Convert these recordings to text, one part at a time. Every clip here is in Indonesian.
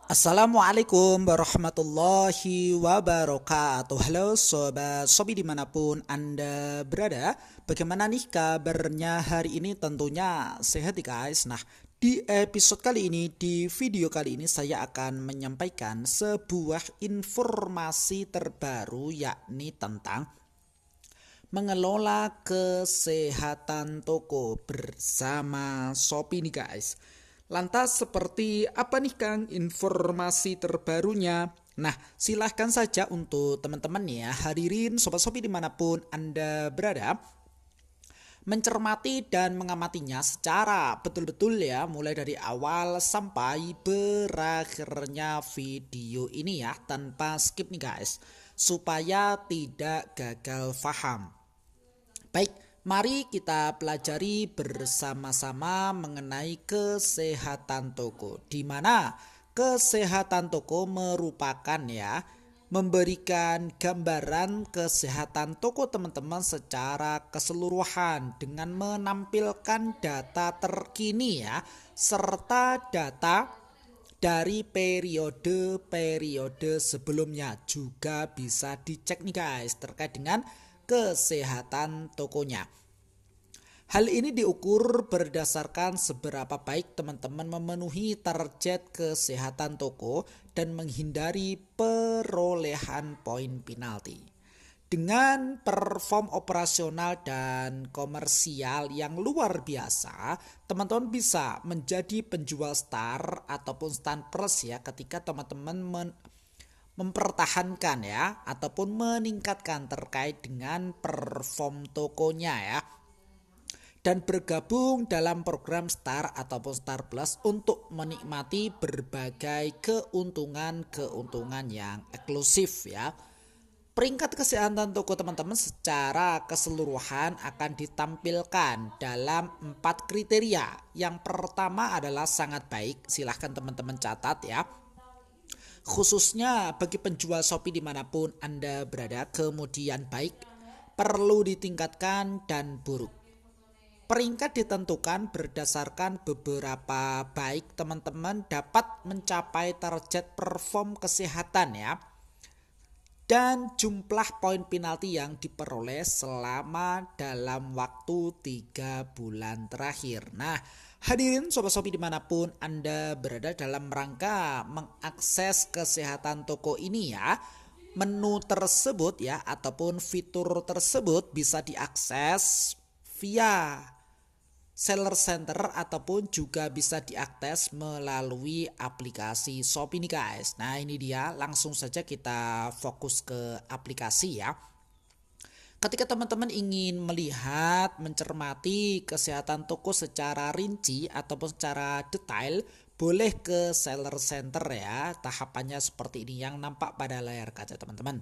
Assalamualaikum warahmatullahi wabarakatuh. Halo sobat Sobi dimanapun Anda berada. Bagaimana nih kabarnya hari ini? Tentunya sehat ya guys. Nah, di episode kali ini, di video kali ini saya akan menyampaikan sebuah informasi terbaru, yakni tentang mengelola kesehatan toko bersama Shopee nih guys. Lantas seperti apa nih Kang informasi terbarunya? Nah, silahkan saja untuk teman-teman ya, hadirin Sobat Shopee dimanapun Anda berada, mencermati dan mengamatinya secara betul-betul ya, mulai dari awal sampai berakhirnya video ini ya, tanpa skip nih guys, supaya tidak gagal paham. Baik, mari kita pelajari bersama-sama mengenai kesehatan toko, di mana kesehatan toko merupakan ya, memberikan gambaran kesehatan toko teman-teman secara keseluruhan dengan menampilkan data terkini ya, serta data dari periode-periode sebelumnya juga bisa dicek nih guys terkait dengan kesehatan tokonya. Hal ini diukur berdasarkan seberapa baik teman-teman memenuhi target kesehatan toko dan menghindari perolehan poin penalti. Dengan perform operasional dan komersial yang luar biasa, teman-teman bisa menjadi penjual star ataupun star plus ya, ketika teman-teman mempertahankan ya ataupun meningkatkan terkait dengan perform tokonya ya, dan bergabung dalam program Star ataupun Star Plus untuk menikmati berbagai keuntungan yang eksklusif ya. Peringkat kesehatan toko teman-teman secara keseluruhan akan ditampilkan dalam 4 kriteria. Yang pertama adalah sangat baik, silahkan teman-teman catat ya, khususnya bagi penjual Shopee dimanapun Anda berada. Kemudian baik, perlu ditingkatkan, dan buruk. Peringkat ditentukan berdasarkan beberapa baik teman-teman dapat mencapai target perform kesehatan ya, dan jumlah poin penalti yang diperoleh selama dalam waktu 3 bulan terakhir. Nah, hadirin Sobat Shopee dimanapun Anda berada, dalam rangka mengakses kesehatan toko ini ya, menu tersebut ya ataupun fitur tersebut bisa diakses via Seller Center ataupun juga bisa diakses melalui aplikasi Shopee nih guys. Nah, ini dia, langsung saja kita fokus ke aplikasi ya. Ketika teman-teman ingin melihat, mencermati kesehatan toko secara rinci ataupun secara detail, boleh ke Seller Center ya. Tahapannya seperti ini yang nampak pada layar kaca teman-teman.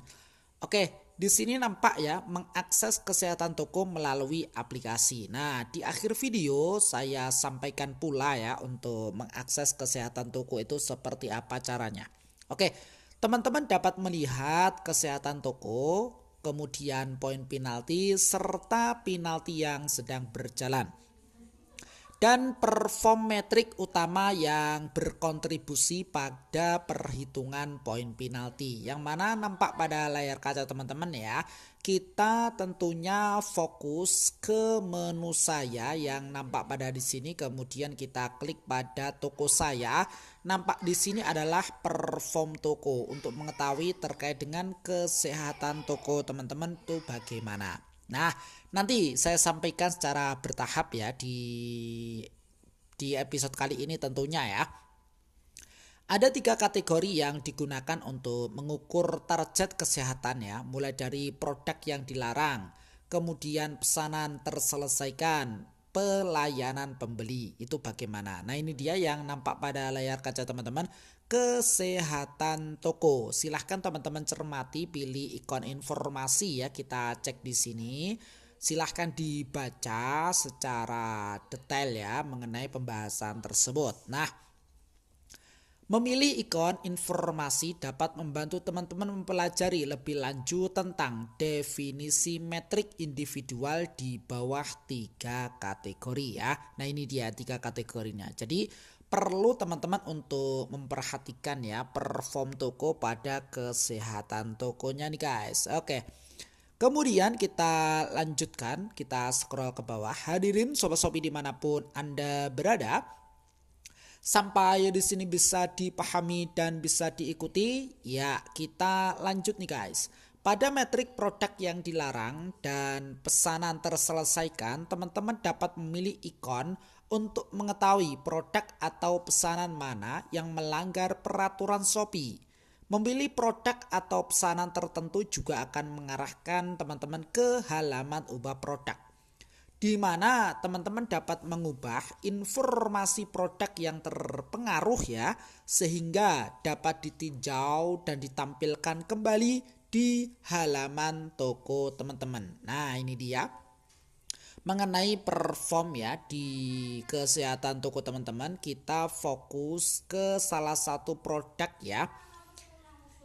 Oke, di sini nampak ya, mengakses kesehatan toko melalui aplikasi. Nah, di akhir video saya sampaikan pula ya, untuk mengakses kesehatan toko itu seperti apa caranya. Oke, teman-teman dapat melihat kesehatan toko, kemudian poin penalti, serta penalti yang sedang berjalan, dan perform metrik utama yang berkontribusi pada perhitungan poin penalti, yang mana nampak pada layar kaca teman-teman ya. Kita tentunya fokus ke menu saya yang nampak pada di sini, kemudian kita klik pada toko saya. Nampak di sini adalah perform toko, untuk mengetahui terkait dengan kesehatan toko teman-teman itu bagaimana. Nah, nanti saya sampaikan secara bertahap ya di episode kali ini tentunya ya. Ada 3 kategori yang digunakan untuk mengukur target kesehatan ya, mulai dari produk yang dilarang, kemudian pesanan terselesaikan, pelayanan pembeli. Itu bagaimana? Nah, ini dia yang nampak pada layar kaca teman-teman, kesehatan toko. Silahkan teman-teman cermati, pilih ikon informasi ya, kita cek di sini. Silahkan dibaca secara detail ya mengenai pembahasan tersebut. Nah, memilih ikon informasi dapat membantu teman-teman mempelajari lebih lanjut tentang definisi metrik individual di bawah 3 kategori ya. Nah, ini dia 3 kategorinya. Jadi perlu teman-teman untuk memperhatikan ya perform toko pada kesehatan tokonya nih guys. Oke. Kemudian kita lanjutkan, kita scroll ke bawah. Hadirin Sobat Shopee dimanapun Anda berada, sampai di sini bisa dipahami dan bisa diikuti. Ya, kita lanjut nih guys. Pada metrik produk yang dilarang dan pesanan terselesaikan, teman-teman dapat memilih ikon untuk mengetahui produk atau pesanan mana yang melanggar peraturan Shopee. Memilih produk atau pesanan tertentu juga akan mengarahkan teman-teman ke halaman ubah produk, di mana teman-teman dapat mengubah informasi produk yang terpengaruh ya, sehingga dapat ditinjau dan ditampilkan kembali di halaman toko teman-teman. Nah, ini dia mengenai perform ya di kesehatan toko teman-teman. Kita fokus ke salah satu produk ya,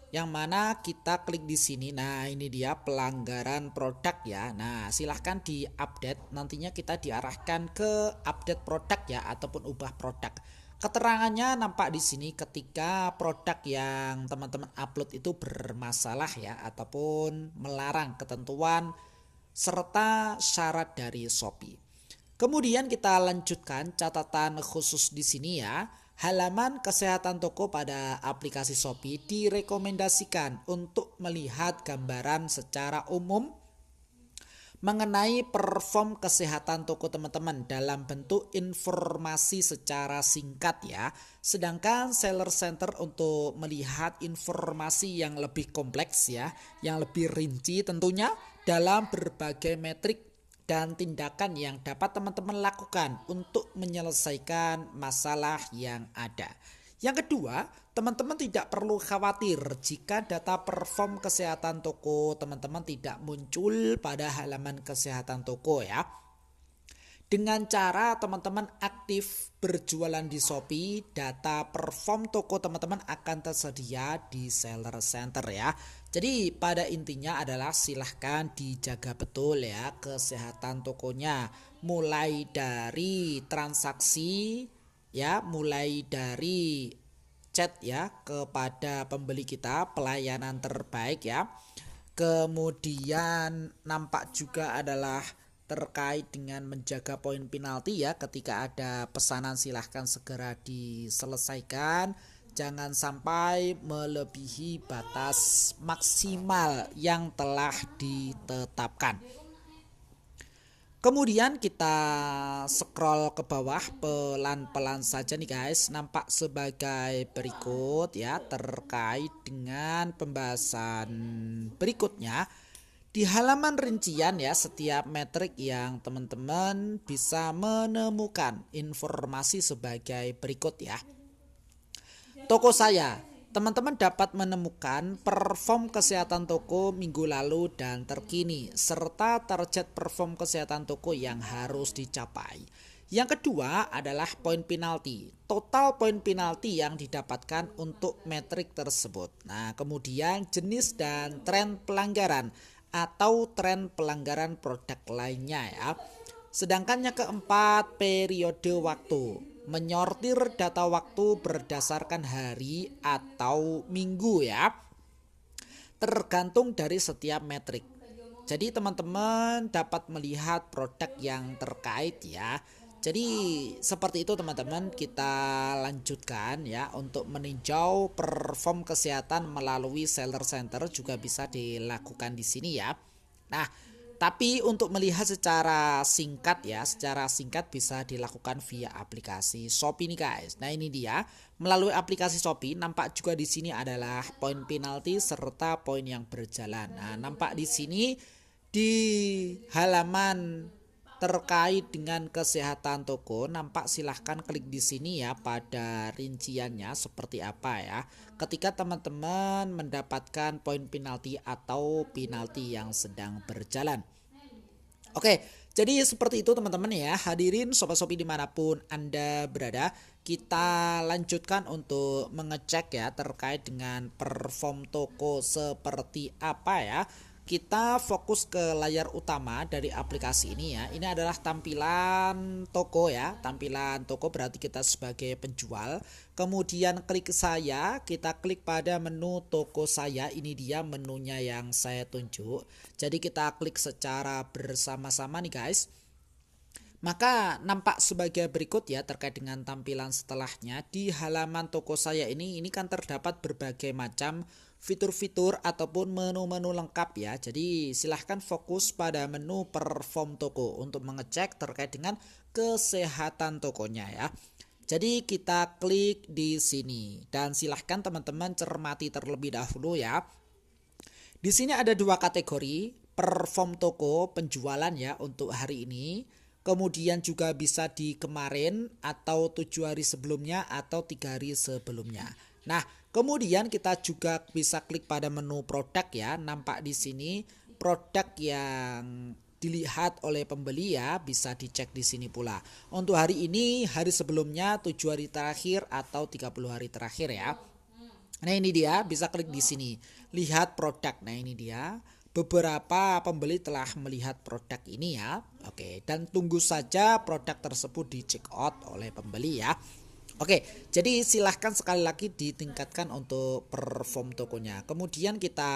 yang mana kita klik di sini. Nah, ini dia pelanggaran produk ya. Nah, silahkan diupdate. Nantinya kita diarahkan ke update produk ya, ataupun ubah produk. Keterangannya nampak di sini ketika produk yang teman-teman upload itu bermasalah ya, ataupun melarang ketentuan serta syarat dari Shopee. Kemudian kita lanjutkan catatan khusus di sini ya. Halaman kesehatan toko pada aplikasi Shopee direkomendasikan untuk melihat gambaran secara umum mengenai perform kesehatan toko teman-teman dalam bentuk informasi secara singkat ya. Sedangkan Seller Center untuk melihat informasi yang lebih kompleks ya, yang lebih rinci tentunya dalam berbagai metrik dan tindakan yang dapat teman-teman lakukan untuk menyelesaikan masalah yang ada. Yang kedua, teman-teman tidak perlu khawatir jika data perform kesehatan toko teman-teman tidak muncul pada halaman kesehatan toko ya. Dengan cara teman-teman aktif berjualan di Shopee, data perform toko teman-teman akan tersedia di Seller Center ya. Jadi pada intinya adalah silahkan dijaga betul ya kesehatan tokonya. Mulai dari transaksi ya, mulai dari chat ya kepada pembeli kita, pelayanan terbaik ya. Kemudian nampak juga adalah terkait dengan menjaga poin penalti ya, ketika ada pesanan silahkan segera diselesaikan, jangan sampai melebihi batas maksimal yang telah ditetapkan. Kemudian kita scroll ke bawah pelan-pelan saja nih guys, nampak sebagai berikut ya, terkait dengan pembahasan berikutnya. Di halaman rincian ya, setiap metrik yang teman-teman bisa menemukan informasi sebagai berikut ya. Toko saya, teman-teman dapat menemukan perform kesehatan toko minggu lalu dan terkini, serta target perform kesehatan toko yang harus dicapai. Yang kedua adalah poin penalti, total poin penalti yang didapatkan untuk metrik tersebut. Nah, kemudian jenis dan tren pelanggaran atau tren pelanggaran produk lainnya ya. Sedangkan yang keempat, periode waktu, menyortir data waktu berdasarkan hari atau minggu ya, tergantung dari setiap metrik. Jadi teman-teman dapat melihat produk yang terkait ya. Jadi seperti itu teman-teman, kita lanjutkan ya. Untuk meninjau perform kesehatan melalui Seller Center juga bisa dilakukan di sini ya. Nah, tapi untuk melihat secara singkat ya, secara singkat bisa dilakukan via aplikasi Shopee nih guys. Nah, ini dia, melalui aplikasi Shopee nampak juga di sini adalah poin penalti serta poin yang berjalan. Nah, nampak di sini di halaman terkait dengan kesehatan toko, nampak silahkan klik di sini ya pada rinciannya seperti apa ya, ketika teman-teman mendapatkan poin penalti atau penalti yang sedang berjalan. Oke, jadi seperti itu teman-teman ya. Hadirin Sobat Shopee dimanapun Anda berada, kita lanjutkan untuk mengecek ya terkait dengan perform toko seperti apa ya. kita fokus ke layar utama dari aplikasi ini ya. Ini adalah tampilan toko ya. Tampilan toko berarti kita sebagai penjual. Kemudian klik saya, kita klik pada menu toko saya. Ini dia menunya yang saya tunjuk. Jadi kita klik secara bersama-sama nih guys. Maka nampak sebagai berikut ya terkait dengan tampilan setelahnya. Di halaman toko saya ini kan terdapat berbagai macam fitur-fitur ataupun menu-menu lengkap ya. Jadi silahkan fokus pada menu perform toko untuk mengecek terkait dengan kesehatan tokonya ya. Jadi kita klik di sini dan silahkan teman-teman cermati terlebih dahulu ya. Di sini ada dua kategori, perform toko penjualan ya untuk hari ini. Kemudian juga bisa di kemarin atau 7 hari sebelumnya atau 3 hari sebelumnya. Nah, kemudian kita juga bisa klik pada menu produk ya. Nampak di sini produk yang dilihat oleh pembeli ya, bisa dicek di sini pula. Untuk hari ini, hari sebelumnya, 7 hari terakhir atau 30 hari terakhir ya. Nah, ini dia, bisa klik di sini. Lihat produk. Nah, ini dia. Beberapa pembeli telah melihat produk ini ya. Oke, dan tunggu saja produk tersebut di check out oleh pembeli ya. Oke, jadi silahkan sekali lagi ditingkatkan untuk perform tokonya. Kemudian kita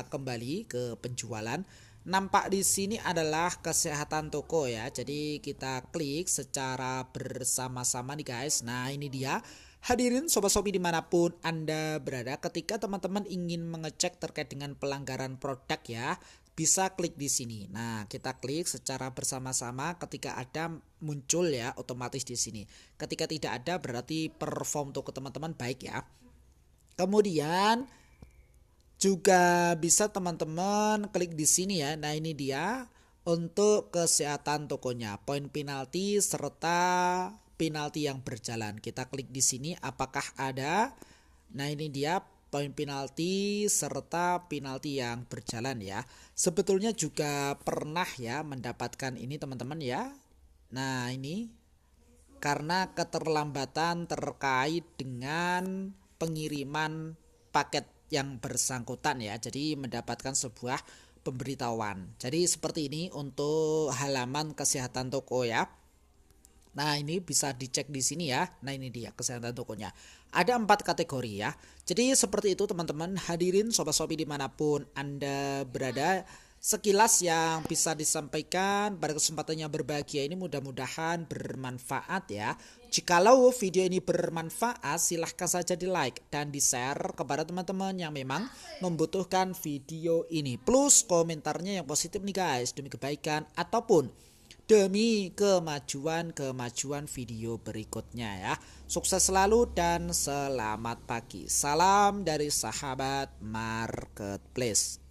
kembali ke penjualan. Nampak di sini adalah kesehatan toko ya. Jadi kita klik secara bersama-sama nih guys. Nah, ini dia. Hadirin Sobat Shopee dimanapun Anda berada, ketika teman-teman ingin mengecek terkait dengan pelanggaran produk ya, bisa klik di sini. Nah, kita klik secara bersama-sama. Ketika ada muncul ya otomatis di sini. Ketika tidak ada berarti perform toko teman-teman baik ya. Kemudian juga bisa teman-teman klik di sini ya. Nah, ini dia untuk kesehatan tokonya, poin penalti serta penalti yang berjalan. Kita klik di sini apakah ada. Nah, ini dia poin penalti serta penalti yang berjalan ya. Sebetulnya juga pernah ya mendapatkan ini teman-teman ya. Nah, ini karena keterlambatan terkait dengan pengiriman paket yang bersangkutan ya. Jadi mendapatkan sebuah pemberitahuan. Jadi seperti ini untuk halaman kesehatan toko ya. Nah, ini bisa dicek di sini ya. Nah, ini dia kesehatan tokonya. Ada 4 kategori ya. Jadi seperti itu teman-teman. Hadirin Sobat Shopee dimanapun Anda berada. Sekilas yang bisa disampaikan pada kesempatannya berbahagia ini, mudah-mudahan bermanfaat ya. Jikalau video ini bermanfaat, silahkan saja di like dan di share kepada teman-teman yang memang membutuhkan video ini. Plus komentarnya yang positif nih guys, demi kebaikan ataupun demi kemajuan video berikutnya ya. Sukses selalu dan selamat pagi. Salam dari sahabat Marketplace.